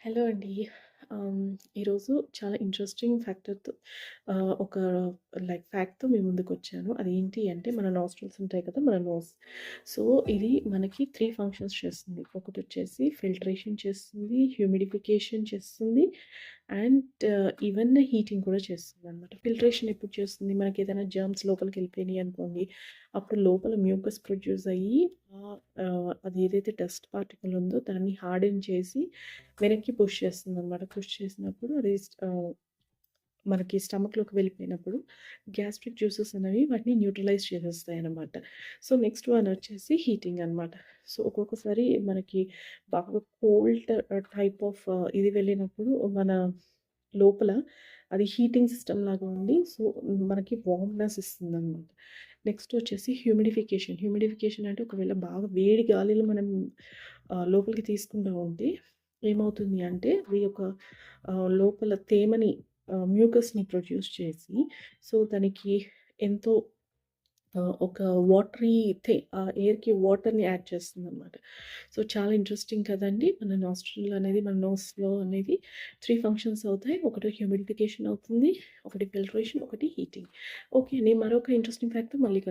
Hello అండి. ఆహ్, ఈరోజు చాలా ఇంట్రెస్టింగ్ ఫ్యాక్టర్‌తో ఒక ఫ్యాక్ట్‌తో మీ ముందుకొచ్చాను. అదేంటి అంటే మన నాస్ట్రిల్స్ ఉంటాయి కదా! మన నోస్. సో, ఇది మనకి 3 ఫంక్షన్స్ చేస్తుంది. ఒకటొచ్చేసి ఫిల్ట్రేషన్ చేస్తుంది, హ్యూమిడిఫికేషన్ చేస్తుంది అండ్ ఈవెన్ హీటింగ్ కూడా చేస్తుందనమాట. ఫిల్ట్రేషన్ ఎప్పుడు చేస్తుంది? మనకేదైనా జర్మ్స్ లోపలికెళ్ళిపోయినాయి అనుకోండి, అప్పుడు లోపల మ్యూకస్ ప్రొడ్యూస్ అయ్యి అది ఏదైతే డస్ట్ పార్టికల్ ఉందో దాన్ని హార్డెన్ చేసి వెనక్కి పుష్ చేస్తుందనమాట. పుష్ చేసినప్పుడు అది మనకి స్టమక్‌లోకి వెళ్ళిపోయినప్పుడు గ్యాస్ట్రిక్ జ్యూసెస్ అనేవి వాటిని న్యూట్రలైజ్ చేసేస్తాయనమాట. సో, నెక్స్ట్ వన్ వచ్చేసి హీటింగ్ అనమాట. సో, ఒక్కొక్కసారి మనకి బాగా కోల్డ్ టైప్ ఆఫ్ ఇది వెళ్ళినప్పుడు మన లోపల అది హీటింగ్ సిస్టమ్ లాగా ఉండి సో, మనకి వార్మ్‌నెస్ ఇస్తుందనమాట. నెక్స్ట్ వచ్చేసి హ్యూమిడిఫికేషన్. హ్యూమిడిఫికేషన్ అంటే ఒకవేళ బాగా వేడి గాలిలో మనం లోపలికి తీసుకుంటా ఉంటే ఏమవుతుంది అంటే అది ఒక లోపల తేమని మ్యూకస్‌ని ప్రొడ్యూస్ చేసి సో, దానికి ఎంతో ఒక వాటరీ ఎయిర్‌కి వాటర్‌ని యాడ్ చేస్తుందనమాట. సో, చాలా ఇంట్రెస్టింగ్ కదండీ! మన నాస్ట్రిల్ అనేది మన నోస్‌లో అనేది 3 ఫంక్షన్స్ అవుతాయి. ఒకటి హ్యూమిడిఫికేషన్ అవుతుంది. ఒకటి ఫిల్ట్రేషన్, ఒకటి హీటింగ్. ఓకే అండి. మరొక ఇంట్రెస్టింగ్ ఫ్యాక్ట్‌తో మళ్ళీ